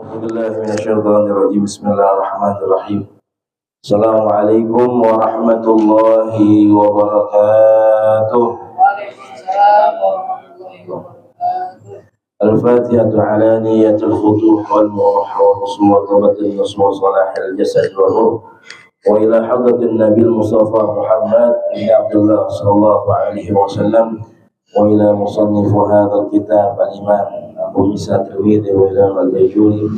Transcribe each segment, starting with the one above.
أعوذ بالله من الشيطان الرجيم. بسم الله الرحمن الرحيم. السلام عليكم ورحمة الله وبركاته. Waalaikumsalam warahmatullahi wabarakatuh. الفاتحة على نية الفتوح والمروح والرسوم وطلبة النصر وصلاح الجسد والروح وإلى حضرة النبي المصطفى محمد بن عبد الله صلى الله عليه وسلم وإلى مصنف هذا الكتاب الإمام أبو عيسى الترمذي وإلى البيجوري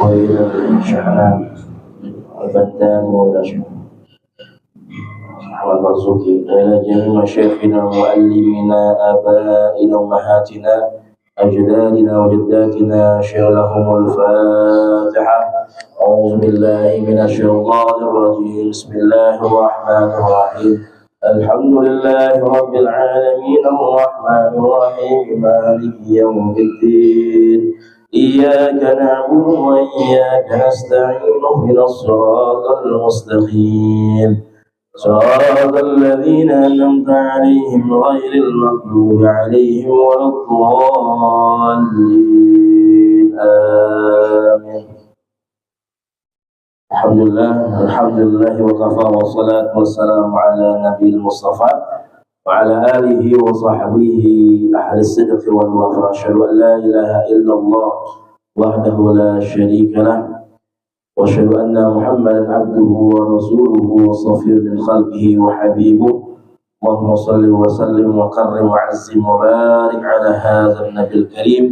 وإلى الشحنان البنداني وإلى أحمد مرزوقي وإلى جميع مشايخنا ومعلمينا آبائنا وأمهاتنا أجدادنا وجداتنا شيخ لهم الفاتحة. أعوذ بالله من الشيطان الرجيم. بسم الله الرحمن الرحيم. الحمد لله رب العالمين الرحمن الرحيم مالك يوم الدين إياك نعبد وإياك نستعين اهدنا الصراط المستقيم صراط الذين أنعمت عليهم غير المغضوب عليهم ولا الضالين آمين. الحمد لله وكفى والصلاة والسلام على نبي المصطفى وعلى آله وصحبه أهل الصدق والوفاء. أشهد أن لا إله إلا الله وحده لا شريك له وأشهد أن محمدا عبده ورسوله وصفيه من خلقه وحبيبه. اللهم صل وسلم وكرم وعزم وبارك على هذا النبي الكريم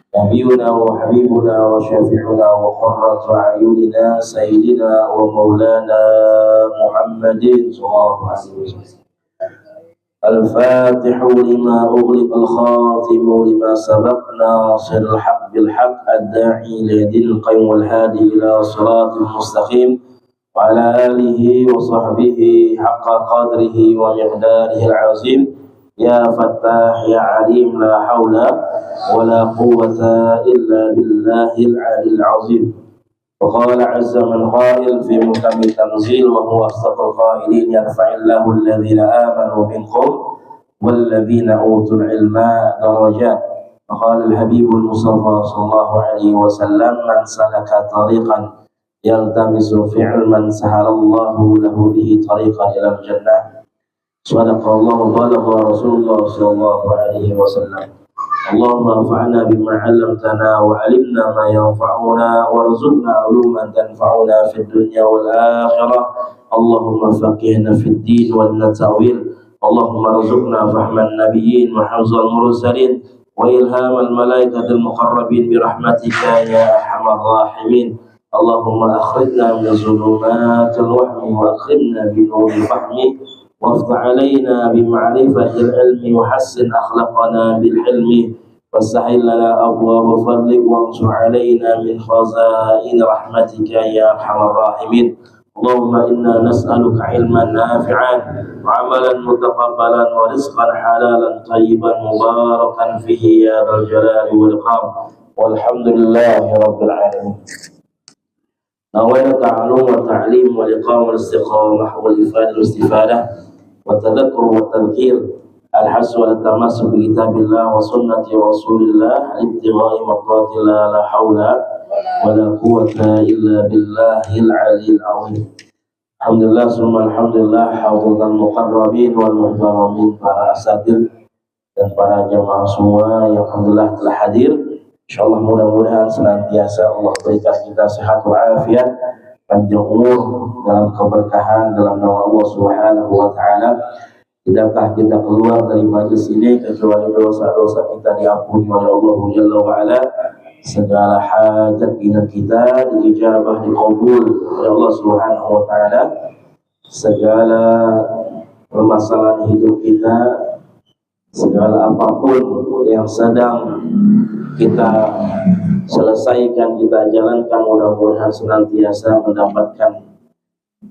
نبينا وحبيبنا وشفيعنا وقرة أعيننا سيدنا ومولانا محمد صلى الله عليه وسلم. الفاتح لما أغلق الخاتم لما سبق ناصر الحق بالحق الداعي إلى دين القيم والهادي إلى صراط مستقيم وعلى آله وصحبه حق قدره ومقداره العظيم. يا فتاح يا عليم لا حول ولا قوة إلا بالله العلي العظيم. وقال عز من قائل في محكم التنزيل وهو أصدق القائلين يرفع الله الذين آمنوا منكم والذين أوتوا العلم درجات. وقال الحبيب المصطفى صلى الله عليه وسلم من سلك طريقا يلتمس في علما سهل الله له به طريقا إلى الجنة. صدق الله وبلغ رسول الله صلى الله عليه وسلم. اللهم انفعنا بما علمتنا وعلمنا ما ينفعنا وارزقنا علوما تنفعنا في الدنيا والآخرة. اللهم فقهنا في الدين والتأويل. اللهم ارزقنا فهم النبيين وحفظ المرسلين وإلهام الملائكة المقربين برحمتك يا أرحم الراحمين. اللهم أخرجنا من ظلمات الوهم وأكرمنا بنور الفهم وافتح علينا بمعرفة العلم وحسن أخلاقنا بالحلم وسهل لنا أبواب فضلك وانصر علينا من خزائن رحمتك يا أرحم الراحمين. اللهم إنا نسألك علما نافعا وعملا متقبلا ورزقا حلالا طيبا مباركا فيه يا ذا الجلال والإكرام. والحمد لله رب العالمين. نوينا التعلم والتعليم والإقامة والاستقامة والإفادة والاستفادة والتذكر والتذكير الحث على التمسك بكتاب الله وسنة رسول الله لابتغاء مرضات الله لا حول ولا قوة إلا بالله العلي العظيم. Alhamdulillah summa alhamdulillah haudhal muqarrabin wal muhbaramin, para asatidz dan para jamaah semua yang alhamdulillah telah hadir. Insyaallah mudah-mudahan senantiasa Allah berikan kita sehat walafiat, panjang umur dalam keberkahan dalam nama Allah Subhanahu wa taala. Tidakkah kita keluar dari majlis ini kecuali dosa-dosa kita diampuni oleh Allah Jalla wa ala. Segala hajat kita diijabah, dikabul oleh Allah Subhanahu wa taala. Segala permasalahan hidup kita, segala apapun yang sedang kita selesaikan, kita jalankan, mudah-mudahan senantiasa mendapatkan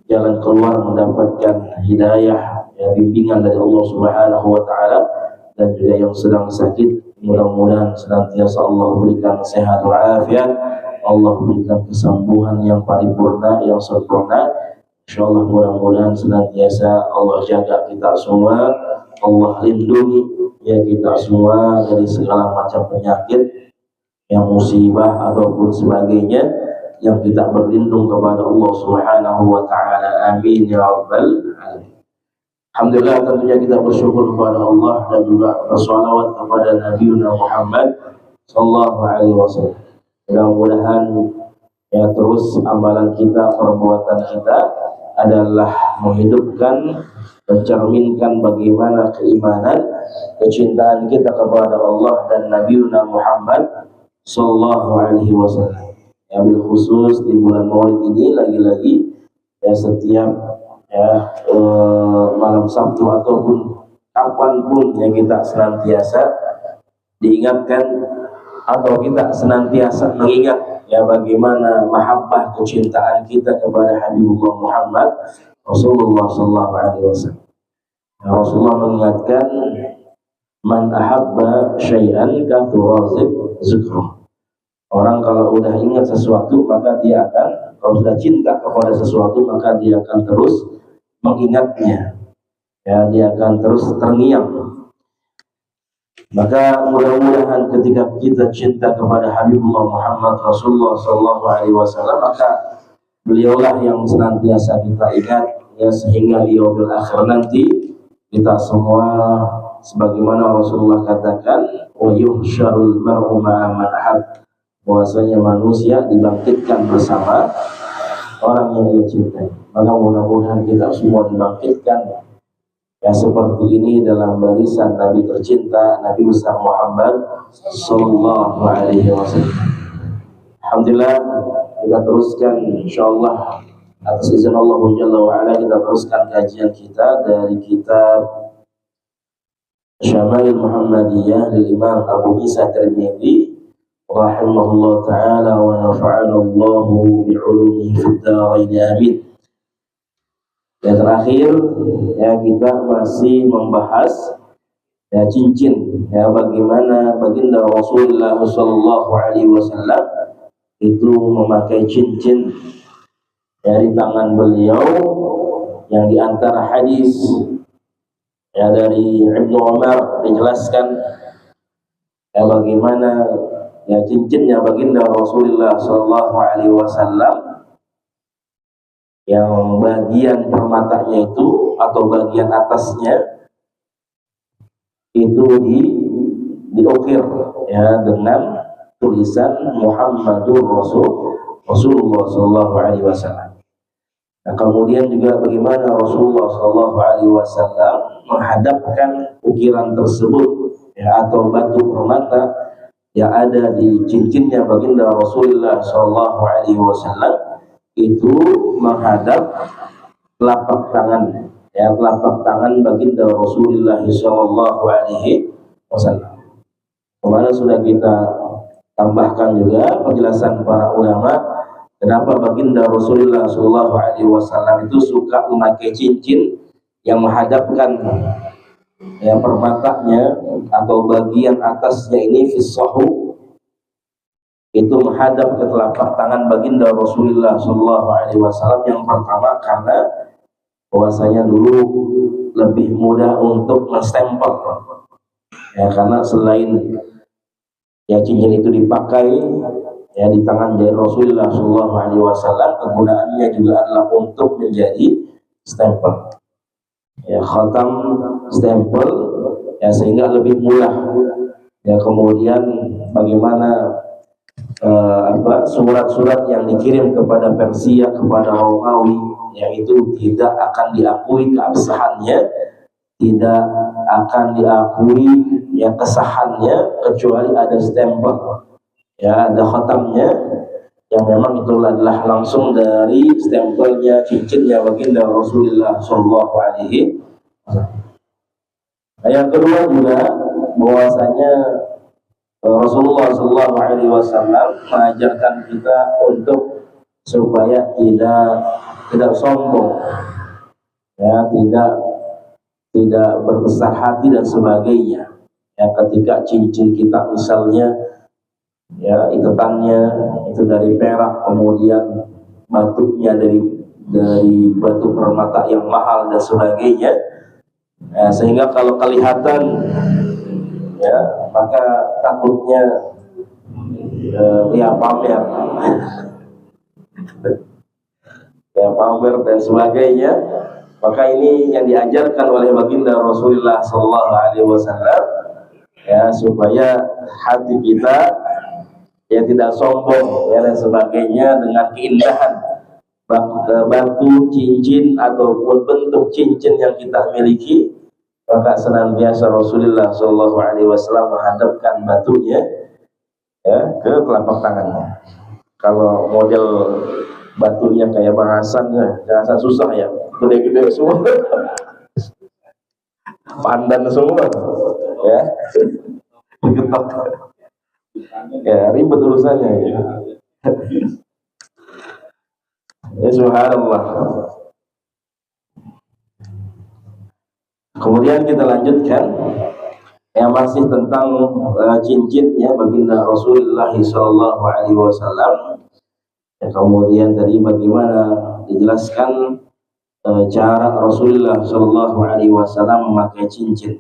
jalan keluar, mendapatkan hidayah, bimbingan dari Allah Subhanahu wa taala. Dan juga yang sedang sakit, mudah-mudahan senantiasa Allah berikan sehat walafiat, Allah berikan kesembuhan yang paripurna, yang sempurna. Insyaallah mudah-mudahan senantiasa Allah jaga kita semua, Allah lindungi ya kita semua dari segala macam penyakit yang musibah ataupun sebagainya, yang kita berlindung kepada Allah Subhanahu wa taala. Amin ya rabbal alamin. Alhamdulillah, tentunya kita bersyukur kepada Allah dan juga bersolawat kepada Nabi Muhammad sallallahu alaihi wasallam. Mudah-mudahan ya terus amalan kita, perbuatan kita adalah menghidupkan, mencerminkan bagaimana keimanan, kecintaan kita kepada Allah dan Nabi Muhammad sallallahu alaihi wasallam. Ya, bil khusus di bulan Maulid ini lagi-lagi ya setiap malam Sabtu ataupun kapanpun yang kita senantiasa diingatkan atau kita senantiasa mengingat ya bagaimana mahabbah kecintaan kita kepada Habibullah Muhammad Rasulullah sallallahu alaihi wasallam. Ya, Rasulullah mengingatkan, man ahabba syai'an kathurazib zikruh. Orang kalau udah ingat sesuatu maka dia akan, kalau sudah cinta kepada sesuatu maka dia akan terus mengingatnya. Ya, dia akan terus terngiang. Maka mudah-mudahan ketika kita cinta kepada Habibullah Muhammad Rasulullah sallallahu alaihi wasallam, maka beliaulah yang senantiasa kita ingat ya, sehingga di yaumil akhir nanti kita semua sebagaimana Rasulullah katakan, wa yuhsyarul mar'u ma'a man ahab, bahwasanya manusia dibangkitkan bersama orang yang dia cintai. Maka mudah-mudahan kita semua dibangkitkan ya seperti ini dalam barisan Nabi tercinta, Nabi besar Muhammad sallallahu alaihi wasallam. Alhamdulillah, kita teruskan insyaallah atas izin Allah Jalla wa Ala, kita teruskan kajian kita dari kitab Syama'il Muhammadiyah dari Imam Abu Isa Tirmidzi rahimahullah ta'ala wa nafa'ana Allahu bi'ulumihi fid dharain amin. Dan terakhir ya, kita masih membahas ya cincin ya, bagaimana baginda Rasulullah sallallahu alaihi wasallam itu memakai cincin dari tangan beliau, yang diantara hadis ya dari Ibnu Umar dijelaskan ya bagaimana ya cincinnya baginda Rasulullah sallallahu alaihi wasallam yang bagian permatanya itu atau bagian atasnya itu diukir ya dengan tulisan Muhammadur Rasulullah sallallahu alaihi wasallam. Nah, kemudian juga bagaimana Rasulullah sallallahu alaihi wasallam menghadapkan ukiran tersebut ya, atau batu permata yang ada di cincinnya baginda Rasulullah sallallahu alaihi wasallam itu menghadap telapak tangan ya, telapak tangan baginda Rasulullah sallallahu alaihi wasallam. Kemarin sudah kita tambahkan juga penjelasan para ulama kenapa baginda Rasulullah sallallahu alaihi wasallam itu suka memakai cincin yang menghadapkan ya permatanya atau bagian atasnya ini fisahu, itu menghadap ke telapak tangan baginda Rasulullah sallallahu alaihi wasallam. Yang pertama karena bahwasanya dulu lebih mudah untuk menstempel ya, karena selain ya cincin itu dipakai ya di tangan jari Rasulullah sallallahu alaihi wasallam, kegunaannya juga adalah untuk menjadi stempel ya, khatam stempel ya, sehingga lebih mudah ya. Kemudian bagaimana surat-surat yang dikirim kepada Persia, kepada Romawi, yang itu tidak akan diakui keabsahannya, tidak akan diakui ya kesahannya kecuali ada stempel ya, ada khatamnya, yang memang itu adalah langsung dari stempelnya cincinnya baginda Rasulullah sallallahu alaihi wasallam. Yang kedua juga bahwasanya Rasulullah sallallahu alaihi wasallam mengajarkan kita untuk supaya tidak sombong ya, tidak berbesar hati dan sebagainya ya. Ketika cincin kita misalnya ya ikatannya itu dari perak, kemudian batunya dari batu permata yang mahal dan sebagainya ya, sehingga kalau kelihatan ya maka takutnya ya pamer, ya pamer dan sebagainya. Maka ini yang diajarkan oleh baginda Rasulullah Sallallahu Alaihi Wasallam, ya, supaya hati kita ya tidak sombong ya dan sebagainya dengan keindahan batu, cincin ataupun bentuk cincin yang kita miliki. Maka senantiasa Rasulullah Sallallahu Alaihi Wasallam menghadapkan batunya ya ke telapak tangannya. Kalau model batunya kayak Bang Hasan ya, jangan susah ya, gede-gede semua, pandan semua, ya, getok, ya ribet urusannya ya. Ya subhanallah. Kemudian kita lanjutkan yang masih tentang cincin ya baginda Rasulullah Sallallahu Alaihi Wasallam. Ya, kemudian tadi bagaimana dijelaskan cara Rasulullah Sallallahu Alaihi Wasallam memakai cincin.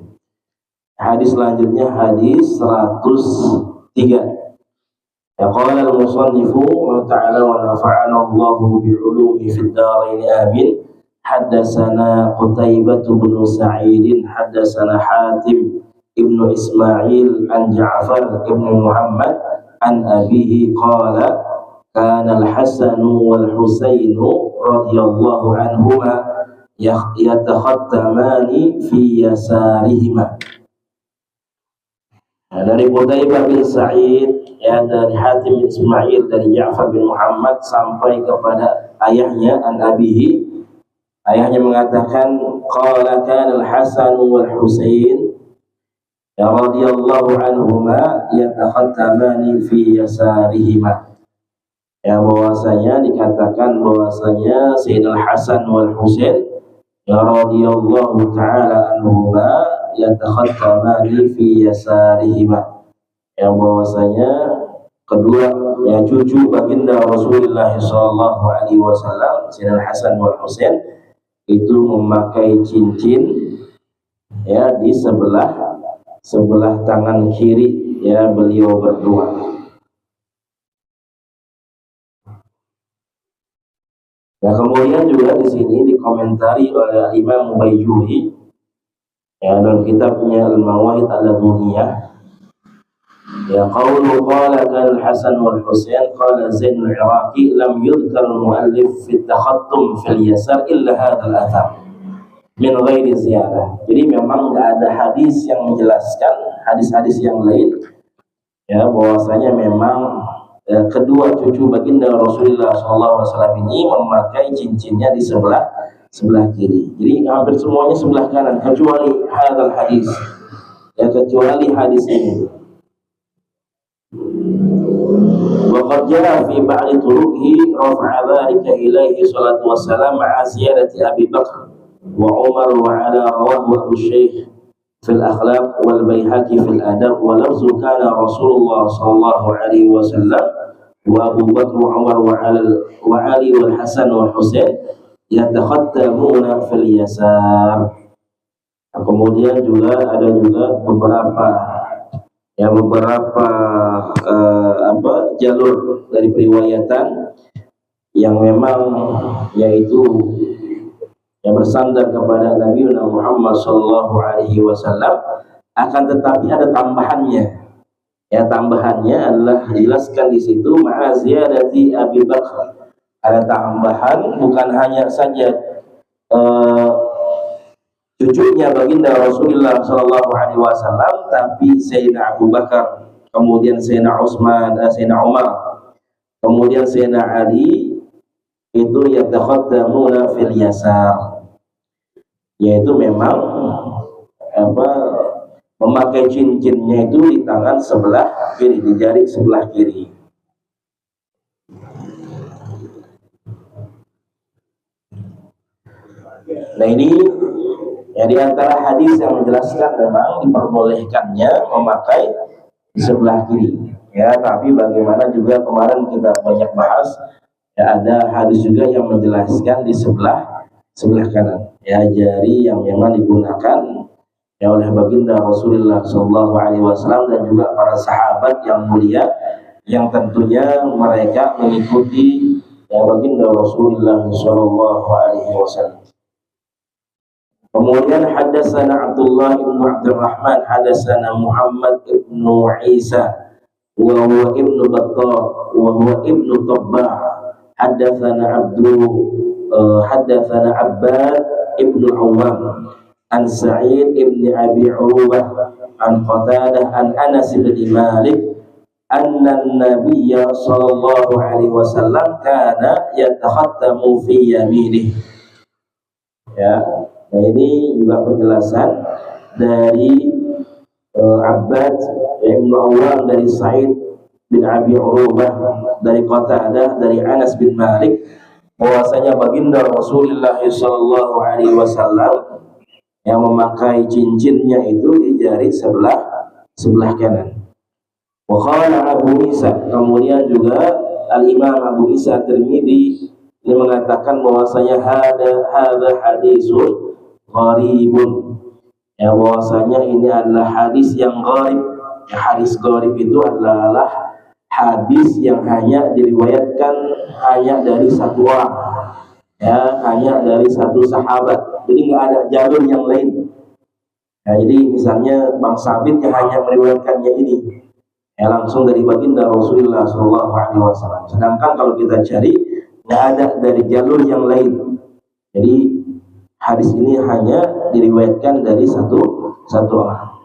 Hadis selanjutnya hadis 103. Ya qala al-musannifu wa ta'ala wa nafa'ana Allahu bi'ulumi fid dharain amin. Haddatsana Qutaibah bin Sa'id, haddatsana Hatim ibnu Ismail an Ja'far ibnu Muhammad an abihi qala kana al-Hasan wal Husain radhiyallahu anhuma yatakhattamani fi yasarihima. Dari Qutaibah bin Sa'id ya, dari Hatim bin Ismail, dari Ja'far bin Muhammad sampai kepada ayahnya an abihi. Ayahnya mengatakan qala kana al-Hasan wal Husain ya radhiyallahu anhuma yatakhattamani fi yasarihima. Ya, bahwasanya dikatakan bahwasanya Sayyidina Hasan wal Husain ya radhiyallahu taala anhuma yatakhattamani fi yasarihima. Ya, bahwasanya kedua ya cucu baginda Rasulullah sallallahu alaihi wasallam Sayyidina Hasan wal Husain itu memakai cincin ya di sebelah tangan kiri ya beliau berdua. Nah, kemudian juga di sini dikomentari oleh Imam Baijuri ya dalam kitabnya Al-Mawahid Al-Laduniyah. Ya qawlu qala kan Hasan wal Husain qala Zain al-Iraqi lam yudhkar al-muallif fi takhattum fil yasar illa hadzal athar min ghairi ziyadah. Jadi memang enggak ada hadis yang menjelaskan hadis-hadis yang lain ya bahwasanya memang kedua cucu baginda Rasulullah SAW ini memakai cincinnya di sebelah kiri. Jadi hampir semuanya sebelah kanan kecuali hadzal hadis. Ya, kecuali hadis ini. وقد جاء في بعض طرقه رفع ذلك إليه صلاة والسلام مع زيادة أبي بكر وعمر وعلى رواه أبو الشيخ في الأخلاق والبيهقي في الآداب ولفظ كان رسول الله صلى الله عليه وسلم وأبو بكر وعمر وعلي والحسن والحسين يتختمون في اليسار. Kemudian juga ada juga beberapa jalur dari periwayatan yang memang yaitu yang bersandar kepada Nabi Muhammad Sallallahu Alaihi Wasallam, akan tetapi ada tambahannya. Ya, tambahannya adalah dijelaskan di situ ma'aziyadati Abi Bakar. Ada tambahan, bukan hanya saja cucunya baginda Rasulullah Sallallahu Alaihi Wasallam, tapi Sayyidina Abu Bakar, kemudian Sayyidina Utsman, Sayyidina Umar, kemudian Sayyidina Ali itu yatakhattamuna fil yasar, yaitu memang memakai cincinnya itu di tangan sebelah kiri, di jari sebelah kiri. Nah, ini ya di antara hadis yang menjelaskan memang diperbolehkannya memakai di sebelah kiri. Ya, tapi bagaimana juga kemarin kita banyak bahas, ya ada hadis juga yang menjelaskan di sebelah kanan. Ya, jari yang memang digunakan ya oleh baginda Rasulullah SAW dan juga para sahabat yang mulia yang tentunya mereka mengikuti baginda Rasulullah sallallahu alaihi wasallam. Kemudian hadatsana Abdullah bin Abdurrahman hadatsana Muhammad bin Isa wa huwa ibnu Battar wa huwa ibnu Tabbah hadatsana hadatsana Abbad ibnu Awam an Sa'id ibn Abi Urwah an Qatadah an Anas bin Malik anna an-nabiyya sallallahu alaihi wasallam kana yatakhattamu fi yaminih. Ya, nah ini juga penjelasan dari Abbad Ibnu Awam dari Sa'id bin Abi Urwah dari Qatadah dari Anas bin Malik bahwasanya baginda Rasulullah sallallahu alaihi wasallam yang memakai cincinnya itu di jari sebelah kanan. Wa qala Abu Isa, kemudian juga Al-Imam Abu Isa Tirmidzi ini mengatakan bahwasanya hadza hadisun gharibun. Ya, bahwasanya ini adalah hadis yang gharib. Ya, hadis gharib itu adalah hadis yang hanya diriwayatkan hanya dari satu orang. Ya, hanya dari satu sahabat. Jadi nggak ada jalur yang lain. Ya, jadi misalnya Bang Sabit yang hanya meriwayatkannya ini, ya langsung dari baginda Rasulullah SAW. Sedangkan kalau kita cari nggak ada dari jalur yang lain. Jadi hadis ini hanya diriwayatkan dari satu orang.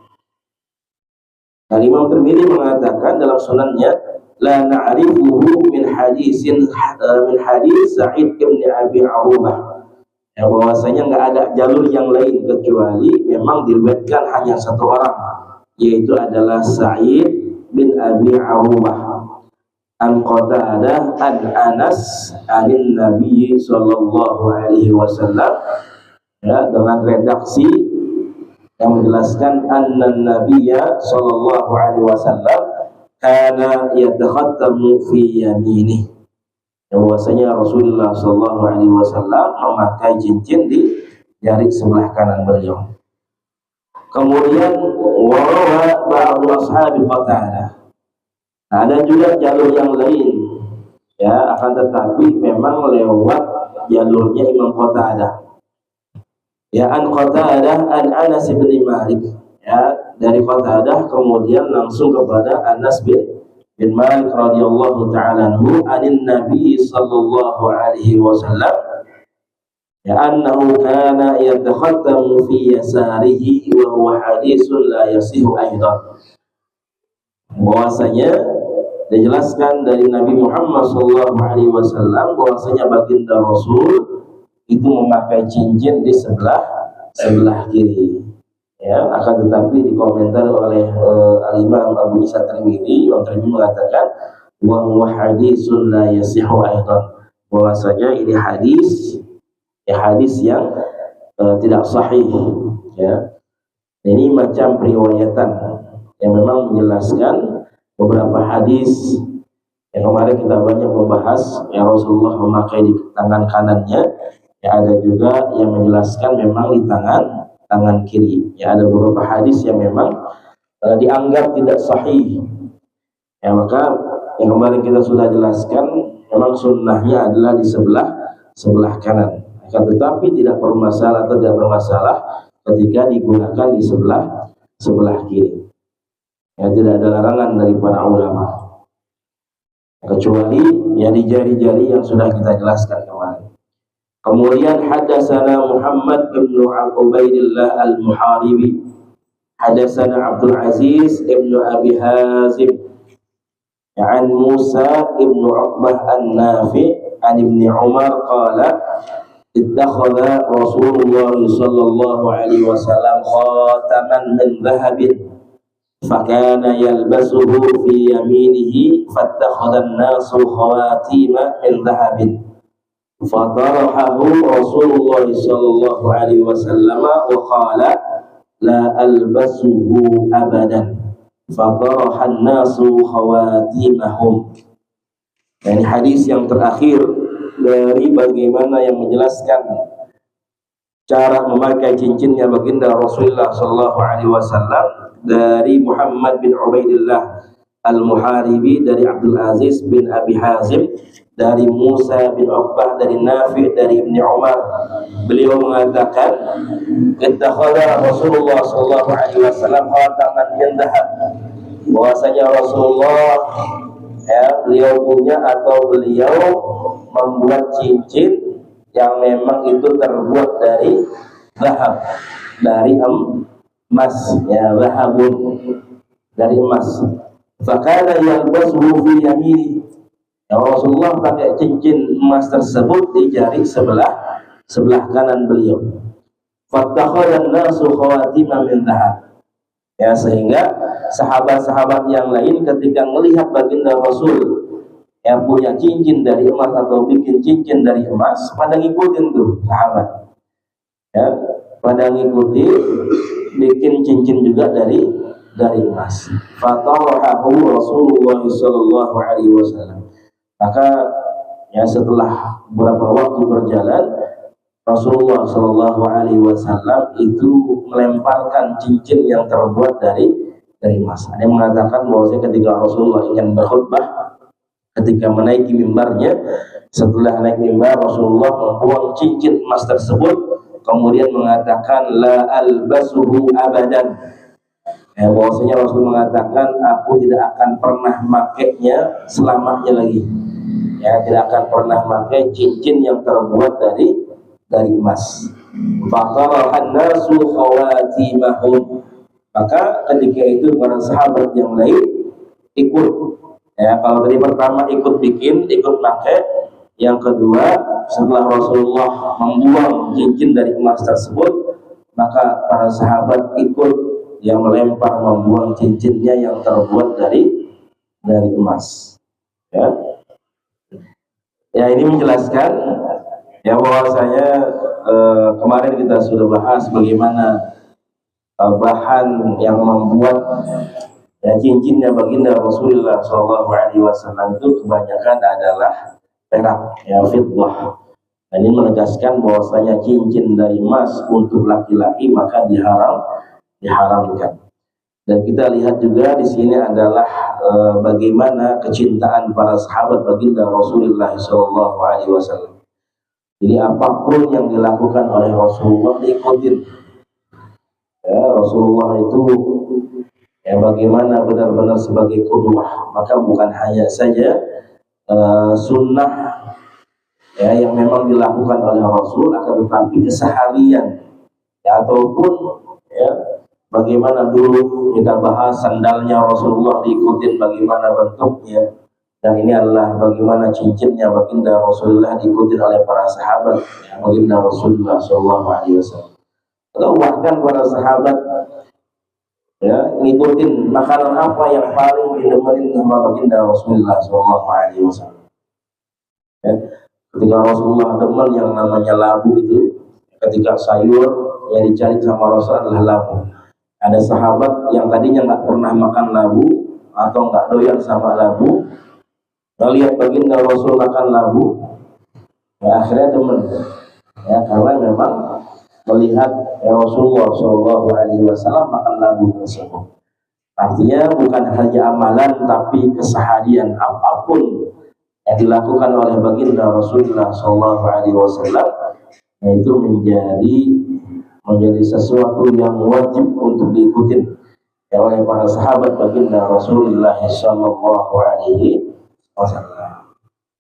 Nah, Imam Tirmidzi mengatakan dalam sunannya, la na'rifuhu min hadis Sa'id bin Abi Arubah. Ya, bahwasanya nggak ada jalur yang lain kecuali memang diriwayatkan hanya satu orang, yaitu adalah Sa'id bin Abi Arubah an Qatadah an Anas anin Nabi sallallahu alaihi wasallam, ya, dengan redaksi yang menjelaskan anna Nabiyya sallallahu alaihi wasallam kana yatakhattamu fi yaminih. Bahwasanya Rasulullah sallallahu alaihi wasallam memakai cincin di jari sebelah kanan beliau. Kemudian warawa ba'du ashabi Qatadah. Nah, ada juga jalur yang lain, ya, akan tetapi memang lewat jalurnya Imam Qatadah. Ya, an Qatadah an Anas bin Malik, ya, dari Qatadah kemudian langsung kepada Anas bin Malik radhiyallahu ta'ala anhu anin Nabi sallallahu alaihi wasallam, ya, annahu kana yatakhattamu fi yasarihi wa huwa haditsun la yasihu aidan. Bahwasanya dijelaskan dari Nabi Muhammad sallallahu alaihi wasallam bahwasanya baginda Rasul itu memakai cincin di sebelah kiri. Ya, akan tetapi dikomentar oleh Al-Imam Abu Isa Tirmidzi, yang Tirmidzi mengatakan wa huwa haditsun la yasihu aidan, bahwasanya ini hadis yang tidak sahih, ya. Ini macam periwayatan yang memang menjelaskan beberapa hadis yang kemarin kita banyak membahas yang Rasulullah memakai di tangan kanannya, ya, ada juga yang menjelaskan memang di tangan kiri. Ya, ada beberapa hadis yang memang dianggap tidak sahih. Ya, maka yang kemarin kita sudah jelaskan memang sunnahnya adalah di sebelah kanan. Akan tetapi tidak bermasalah ketika digunakan di sebelah kiri. Ya, tidak ada larangan dari para ulama, kecuali ya di jari-jari yang sudah kita jelaskan kemarin. Kemudian hadatsana Muhammad bin Ubaidillah al-Muharibi hadatsana Abdul Aziz ibn Abi Hazim an Musa ibn Uqbah an-Nafi an Ibn Umar qala ittakhadha Rasulullah sallallahu alaihi wasallam khataman min dhahabin fakana yalbasuhu fi yaminihi fattakhadha an-nasu khawatima min dhahabin fatarahahu Rasulullah sallallahu alaihi wasallam wa qala la albasuhu abadan fataraha an-nasu khawatimahum. Ini hadis yang terakhir dari bagaimana yang menjelaskan cara memakai cincinnya baginda Rasulullah sallallahu alaihi wasallam dari Muhammad bin Ubaidillah Al-Muharibi dari Abdul Aziz bin Abi Hazim, dari Musa bin Uqbah, dari Nafi', dari Ibnu Umar. Beliau mengatakan, ittakhadha Rasulullah sallallahu alaihi wasallam khataman min dhahab. Bahwasanya Rasulullah beliau punya atau beliau membuat cincin yang memang itu terbuat dari zahab, dari emas, zahabun, dari emas. Fakana yalbasuhu fi yamini. Rasulullah pakai cincin emas tersebut di jari sebelah kanan beliau. Fattakhadhan nasu khawatima min dhahab. Sehingga sahabat-sahabat yang lain ketika melihat baginda Rasul yang punya cincin dari emas atau bikin cincin dari emas, pada ngikutin tuh sahabat. Pada ngikuti bikin cincin juga dari emas. Fatarahu Rasulullah sallallahu alaihi wasallam. Maka setelah beberapa waktu berjalan, Rasulullah sallallahu alaihi wasallam itu melemparkan cincin yang terbuat dari emas. Ada yang mengatakan bahwasanya ketika Rasulullah ingin berkhutbah, ketika menaiki mimbarnya, setelah naik mimbar Rasulullah membuang cincin emas tersebut, kemudian mengatakan la albasuhu abadan. Bahwasanya Rasul mengatakan, aku tidak akan pernah makainya selamanya lagi. Tidak akan pernah pakai cincin yang terbuat dari emas. Fatarahan nasu khawatimahum. Maka ketika itu para sahabat yang lain ikut. Kalau tadi pertama ikut bikin, ikut pakai. Yang kedua, setelah Rasulullah membuang cincin dari emas tersebut, maka para sahabat ikut yang melempar, membuang cincinnya yang terbuat dari emas. Ini menjelaskan bahwasanya kemarin kita sudah bahas bagaimana bahan yang membuat cincinnya baginda Rasulullah SAW itu kebanyakan adalah perak, fiddah. Ini menegaskan bahwasanya cincin dari emas untuk laki-laki maka diharamkan. Dan kita lihat juga di sini adalah bagaimana kecintaan para sahabat baginda Rasulullah SAW. Jadi apapun yang dilakukan oleh Rasulullah diikutin. Rasulullah itu bagaimana benar-benar sebagai qudwah. Maka bukan hanya saja sunnah yang memang dilakukan oleh Rasul, akan tetapi keseharian ataupun bagaimana dulu kita bahas sandalnya Rasulullah diikutin bagaimana bentuknya, dan ini adalah bagaimana cincinnya baginda Rasulullah diikutin oleh para sahabat baginda Rasulullah SAW. Atau bahkan para sahabat ngikutin makanan apa yang paling didemenin sama baginda Rasulullah SAW. Ketika Rasulullah demen yang namanya labu itu, ketika sayur yang dicari sama Rasul adalah labu. Ada sahabat yang tadinya nggak pernah makan labu atau nggak doyan sama labu, melihat baginda Rasul makan labu, akhirnya demen, karena memang melihat Rasulullah SAW makan labu tersebut. Artinya bukan hanya amalan, tapi keseharian apapun yang dilakukan oleh baginda Rasulullah SAW, yaitu menjadi sesuatu yang wajib untuk diikuti oleh para sahabat baginda Rasulullah SAW.